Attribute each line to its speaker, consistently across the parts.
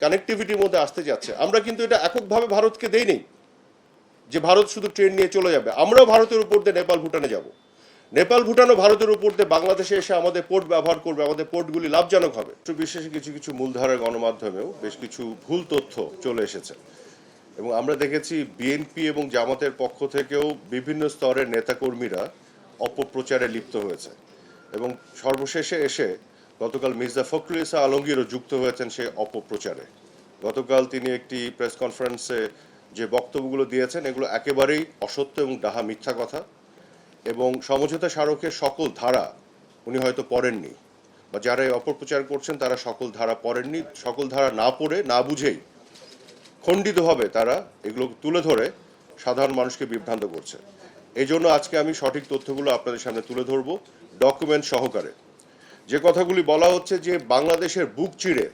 Speaker 1: কানেক্টিভিটির মধ্যে আসতে যাচ্ছে। আমরা কিন্তু এটা এককভাবে ভারতকে দেইনি যে ভারত শুধু ট্রেন নিয়ে চলে যাবে। আমরাও ভারতের উপর দিয়ে নেপাল ভুটানে যাব। নেপাল ভুটানও ভারতের উপর দিয়ে বাংলাদেশে এসে আমাদের পোর্ট ব্যবহার করবে, আমাদের পোর্টগুলি লাভজনক হবে। বিশেষে কিছু কিছু মূলধারার গণমাধ্যমেও বেশ কিছু ভুল তথ্য চলে এসেছে এবং আমরা দেখেছি বিএনপি এবং জামাতের পক্ষ থেকেও বিভিন্ন স্তরের নেতাকর্মীরা অপপ্রচারে লিপ্ত হয়েছে এবং সর্বশেষে এসে গতকাল মির্জা ফখরুল ইসা আলমগীরও যুক্ত হয়েছেন সেই অপপ্রচারে। গতকাল তিনি একটি প্রেস কনফারেন্সে যে বক্তব্যগুলো দিয়েছেন এগুলো একেবারেই অসত্য এবং ডাহা মিথ্যা কথা এবং সমঝোতা স্মারকের সকল ধারা উনি হয়তো পড়েননি বা যারা এই অপপ্রচার করছেন তারা সকল ধারা পড়েননি। সকল ধারা না পড়ে না বুঝেই খণ্ডিতভাবে তারা এগুলো তুলে ধরে সাধারণ মানুষকে বিভ্রান্ত করছে। এই জন্য আজকে আমি সঠিক তথ্যগুলো আপনাদের সামনে তুলে ধরবো ডকুমেন্ট সহকারে। যে কথাগুলি বলা হচ্ছে যে বাংলাদেশের বুক চিরে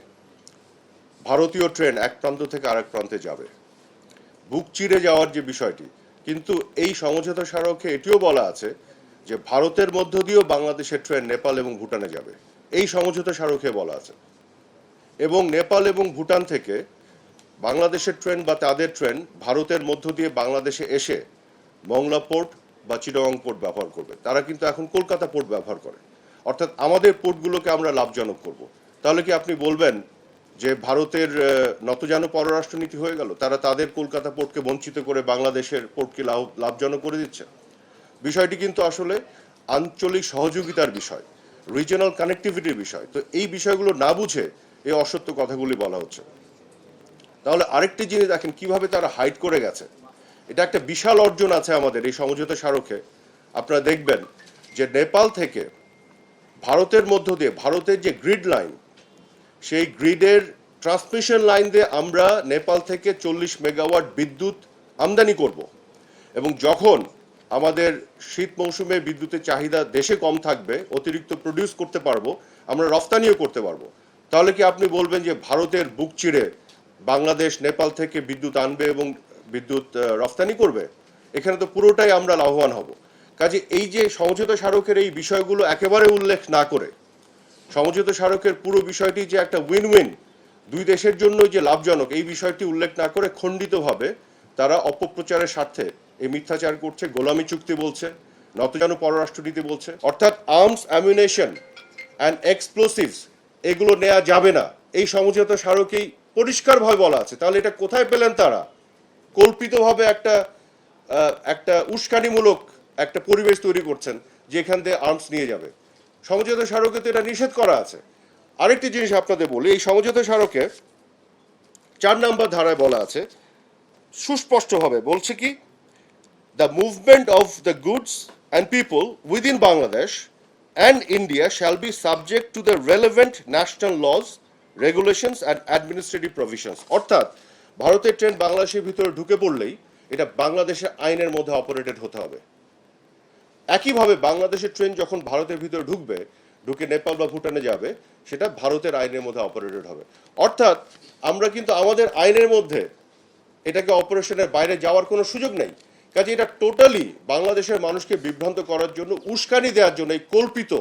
Speaker 1: ভারতীয় ট্রেন এক প্রান্ত থেকে আরেক প্রান্তে যাবে, বুক চিরে যাওয়ার যে বিষয়টি, কিন্তু এই সমঝোতা স্মারকে এটিও বলা আছে যে ভারতের মধ্য দিয়েও বাংলাদেশের ট্রেন নেপাল এবং ভুটানে যাবে, এই সমঝোতা স্মারকে বলা আছে। এবং নেপাল এবং ভুটান থেকে বাংলাদেশের ট্রেন বা তাদের ট্রেন ভারতের মধ্য দিয়ে বাংলাদেশে এসে মংলা পোর্ট বা চিটাগং পোর্ট ব্যবহার করবে। তারা কিন্তু এখন কলকাতা পোর্ট ব্যবহার করে, অর্থাৎ আমাদের পোর্টগুলোকে আমরা লাভজনক করব। তাহলে কি আপনি বলবেন যে ভারতের নতজানু পররাষ্ট্রনীতি হয়ে গেল, তারা তাদের কলকাতা পোর্টকে বঞ্চিত করে বাংলাদেশের পোর্টকে লাভজনক করে দিচ্ছে? বিষয়টি কিন্তু আসলে আঞ্চলিক সহযোগিতার বিষয়, রিজিওনাল কানেক্টিভিটির বিষয়। তো এই বিষয়গুলো না বুঝে এই অসত্য কথাগুলি বলা হচ্ছে। তাহলে আরেকটি জিনিস দেখেন কিভাবে তারা হাইড করে গেছে। এটা একটা বিশাল অর্জন আছে আমাদের এই সমঝোতা স্মারকে। আপনারা দেখবেন যে নেপাল থেকে ভারতের মধ্য দিয়ে ভারতের যে গ্রিড লাইন, সেই গ্রিডের ট্রান্সমিশন লাইন দিয়ে আমরা নেপাল থেকে 40 মেগাওয়াট বিদ্যুৎ আমদানি করব এবং যখন আমাদের শীত মৌসুমে বিদ্যুতের চাহিদা দেশে কম থাকবে, অতিরিক্ত প্রডিউস করতে পারবো, আমরা রফতানিও করতে পারবো। তাহলে কি আপনি বলবেন যে ভারতের বুক চিরে বাংলাদেশ নেপাল থেকে বিদ্যুৎ আনবে এবং বিদ্যুৎ রফতানি করবে? এখানে তো পুরোটাই আমরা লাভবান হব। কাজে এই যে সমঝোতা স্মারকের এই বিষয়গুলো একেবারে উল্লেখ না করে, সমঝোতা স্মারকের পুরো বিষয়টি যে একটা উইন উইন, দুই দেশের জন্য যে লাভজনক, এই বিষয়টি উল্লেখ না করে খণ্ডিতভাবে তারা অপপ্রচারের স্বার্থে এই মিথ্যাচার করছে। গোলামি চুক্তি বলছে, নতজানু পররাষ্ট্রনীতি বলছে, অর্থাৎ আর্মস, অ্যামিউনেশন অ্যান্ড এক্সপ্লোসিভস এগুলো নেওয়া যাবে না, এই সমঝোতা স্মারকেই পরিষ্কারভাবে বলা আছে। তাহলে এটা কোথায় পেলেন তারা? কল্পিতভাবে একটা উস্কানিমূলক একটা পরিবেশ তৈরি করছেন যেখান থেকে আর্মস নিয়ে যাবে। সমঝোতা স্মারকে তো এটা নিষেধ করা আছে। আরেকটি জিনিস আপনাদের বলি, এই সমঝোতা স্মারকে 4 নম্বর ধারায় বলা আছে সুস্পষ্টভাবে, বলছে কি, the movement of the goods and people within Bangladesh and India shall be subject to the relevant national laws, regulations and administrative provisions. অর্থাৎ ভারতের ট্রেন বাংলাদেশের ভিতরে ঢুকে পড়লেই এটা বাংলাদেশের আইনের মধ্যে অপারেটেড হতে হবে। একইভাবে বাংলাদেশের ট্রেন যখন ভারতের ভিতরে ঢুকে নেপাল বা ভুটানে যাবে, সেটা ভারতের আইনের মধ্যে অপারেটেড হবে। অর্থাৎ আমরা কিন্তু আমাদের আইনের মধ্যে এটাকে অপারেশনের বাইরে যাওয়ার কোনো সুযোগ নেই। কাজে এটা টোটালি বাংলাদেশের মানুষকে বিভ্রান্ত করার জন্য, উস্কানি দেওয়ার জন্য এই কল্পিত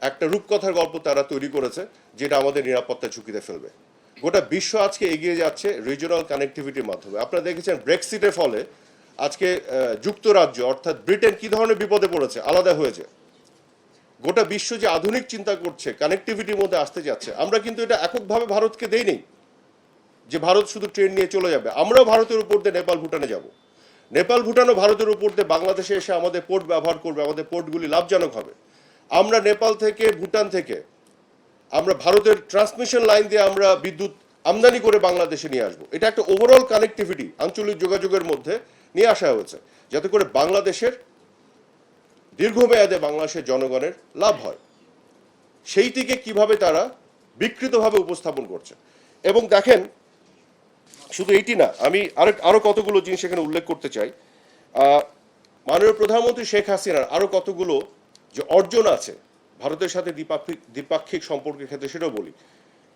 Speaker 1: একটা রূপকথার গল্প তারা তৈরি করেছে, যেটা আমাদের নিরাপত্তা ঝুঁকিতে ফেলবে। গোটা বিশ্ব আজকে এগিয়ে যাচ্ছে রিজিওনাল কানেক্টিভিটির মাধ্যমে। আপনারা দেখেছেন ব্রেক্সিটের ফলে আজকে যুক্তরাজ্য অর্থাৎ ব্রিটেন কি ধরনের বিপদে পড়েছে, আলাদা হয়েছে। গোটা বিশ্ব যে আধুনিক চিন্তা করছে, কানেক্টিভিটির মধ্যে আসতে যাচ্ছে। আমরা কিন্তু এটা এককভাবে ভারতকে দেইনি যে ভারত শুধু ট্রেন নিয়ে চলে যাবে। আমরাও ভারতের উপর দিয়ে নেপাল ভুটানে যাব। নেপাল ভুটানও ভারতের উপর দিয়ে বাংলাদেশে এসে আমাদের পোর্ট ব্যবহার করবে, আমাদের পোর্টগুলি লাভজনক হবে। আমরা নেপাল থেকে ভুটান থেকে আমরা ভারতের ট্রান্সমিশন লাইন দিয়ে আমরা বিদ্যুৎ আমদানি করে বাংলাদেশে নিয়ে আসবো। এটা একটা ওভারঅল কানেক্টিভিটি আঞ্চলিক যোগাযোগের মধ্যে নিয়ে আসা হয়েছে, যাতে করে বাংলাদেশের দীর্ঘমেয়াদে বাংলাদেশের জনগণের লাভ হয়। সেইটিকে কিভাবে তারা বিকৃতভাবে উপস্থাপন করছে। এবং দেখেন শুধু এইটি না, আমি আরো কতগুলো জিনিস এখানে উল্লেখ করতে চাই। মাননীয় প্রধানমন্ত্রী শেখ হাসিনার আরো কতগুলো যে অর্জন আছে ভারতের সাথে দ্বিপাক্ষিক সম্পর্কের ক্ষেত্রে, সেটাও বলি।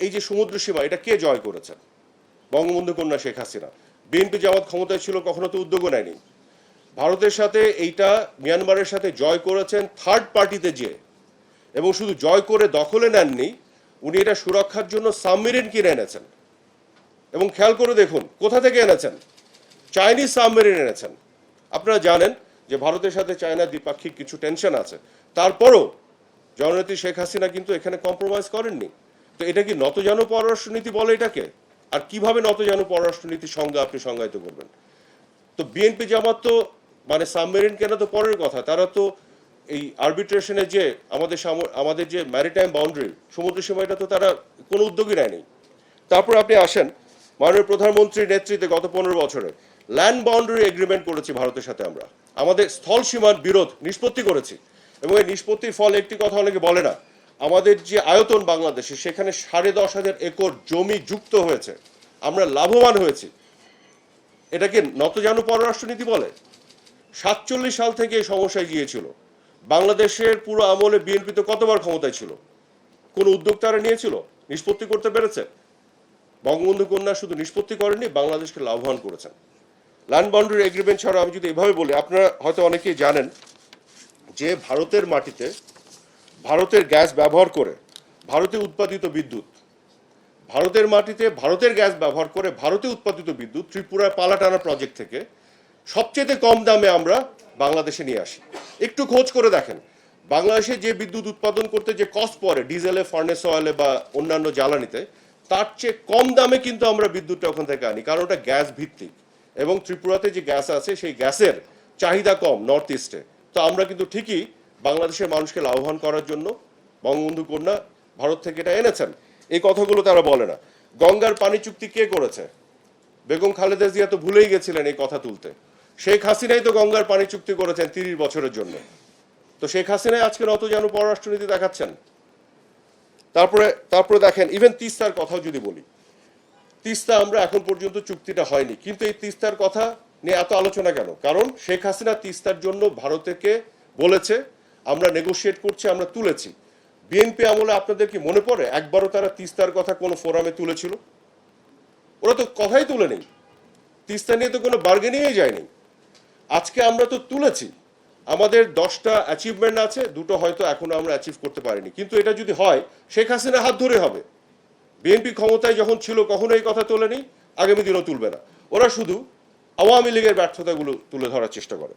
Speaker 1: এই যে সমুদ্র সীমা, এটা কে জয় করেছেন? বঙ্গবন্ধু কন্যা শেখ হাসিনা। বিএনপি জামাত ক্ষমতায় ছিল, কখনো তো উদ্যোগও নেয়নি। ভারতের সাথে এইটা মিয়ানমারের সাথে জয় করেছেন থার্ড পার্টিতে যে, এবং শুধু জয় করে দখলে নেননি, উনি এটা সুরক্ষার জন্য সাবমেরিন কিনে এনেছেন। এবং খেয়াল করে দেখুন কোথা থেকে এনেছেন, চাইনিজ সাবমেরিন এনেছেন। আপনারা জানেন যে ভারতের সাথে চায়নার দ্বিপাক্ষিক কিছু টেনশন আছে, তারপরও জননেত্রী শেখ হাসিনা কিন্তু এখানে কম্প্রোমাইজ করেননি। তো এটা কি নতজানু পররাষ্ট্রনীতি বলে এটাকে? আর কিভাবে নতজানু পররাষ্ট্রনীতির সংজ্ঞা আপনি সংজ্ঞায়িত করবেন? তো বিএনপি জামাত তো মানে সাবমেরিন কেনা তো পরের কথা, তারা তো এই আরবিট্রেশনে যে আমাদের যে ম্যারিটাইম বাউন্ডারি সমুদ্র সীমাটা তো তারা কোনো উদ্যোগই নেয়নি। তারপর আপনি আসেন মাননীয় প্রধানমন্ত্রীর নেতৃত্বে গত 15 বছরে ল্যান্ড বাউন্ডারি এগ্রিমেন্ট করেছি ভারতের সাথে, আমরা আমাদের স্থল সীমার বিরোধ নিষ্পত্তি করেছি। এবং এই নিষ্পত্তির ফলে একটি কথা অনেকে বলে না, আমাদের যে আয়তন বাংলাদেশে সেখানে 10,500 একর জমি যুক্ত হয়েছে, আমরা লাভবান হয়েছি। এটাকে নতজানু পররাষ্ট্রনীতি বলে? 47 সাল থেকে এই সমস্যায় গিয়েছিল। বাংলাদেশের পুরো আমলে বিএনপি তো কতবার ক্ষমতায় ছিল, কোন উদ্যোগ তারা নিয়েছিল? নিষ্পত্তি করতে পেরেছে? বঙ্গবন্ধু কন্যা শুধু নিষ্পত্তি করেননি, বাংলাদেশকে লাভবান করেছেন। ল্যান্ড বাউন্ডারি এগ্রিমেন্ট ছাড়া আমি যদি এভাবে বলি, আপনারা হয়তো অনেকেই জানেন যে ভারতের মাটিতে ভারতের গ্যাস ব্যবহার করে ভারতে উৎপাদিত বিদ্যুৎ, ভারতের মাটিতে ভারতের গ্যাস ব্যবহার করে ভারতে উৎপাদিত বিদ্যুৎ ত্রিপুরার পালাটানা প্রজেক্ট থেকে সবচেয়ে কম দামে আমরা বাংলাদেশে নিয়ে আসি। একটু খোঁজ করে দেখেন, বাংলাদেশে যে বিদ্যুৎ উৎপাদন করতে যে কস্ট পড়ে ডিজেলে, ফার্নেস অয়েলে বা অন্যান্য জ্বালানিতে, তার চেয়ে কম দামে কিন্তু আমরা বিদ্যুৎটা ওখান থেকে আনি, কারণ ওটা গ্যাস ভিত্তিক। এবং ত্রিপুরাতে যে গ্যাস আছে সেই গ্যাসের চাহিদা কম নর্থ ইস্টে। তো আমরা কিন্তু ঠিকই বাংলাদেশের মানুষকে লাভবান করার জন্য বঙ্গবন্ধু কন্যা ভারত থেকে এটা এনেছেন। এই কথাগুলো তারা বলে না। গঙ্গার পানি চুক্তি কে করেছে? বেগম খালেদা জিয়া তো ভুলেই গেছিলেন এই কথা তুলতে। শেখ হাসিনাই তো গঙ্গার পানি চুক্তি করেছেন 30 বছরের জন্য। তো শেখ হাসিনাই আজকে নতজানু পররাষ্ট্রনীতি দেখাচ্ছেন। তারপরে দেখেন, ইভেন তিস্তার কথাও যদি বলি, তিস্তা আমরা এখন পর্যন্ত চুক্তিটা হয়নি, কিন্তু এই তিস্তার কথা নিয়ে এত আলোচনা কেন? কারণ শেখ হাসিনা তিস্তার জন্য ভারতকে বলেছে আমরা নেগোশিয়েট করছি, আমরা তুলেছি। বিএনপি আমলে আপনাদের কি মনে পড়ে একবারও তারা তিস্তার কথা কোনো ফোরামে তুলেছিল? ওরা তো কথাই তুলে নেই, তিস্তা নিয়ে তো কোনো বার্গেনিংই যায়নি। আজকে আমরা তো তুলেছি, আমাদের 10টা অ্যাচিভমেন্ট আছে, 2টো হয়তো এখনো আমরা অ্যাচিভ করতে পারিনি, কিন্তু এটা যদি হয় শেখ হাসিনা হাত ধরে হবে। বিএনপি ক্ষমতায় যখন ছিল কখনো এই কথা তোলেনি, আগামী দিনও তুলবে না। ওরা শুধু আওয়ামী লীগের ব্যর্থতাগুলো তুলে ধরার চেষ্টা করে।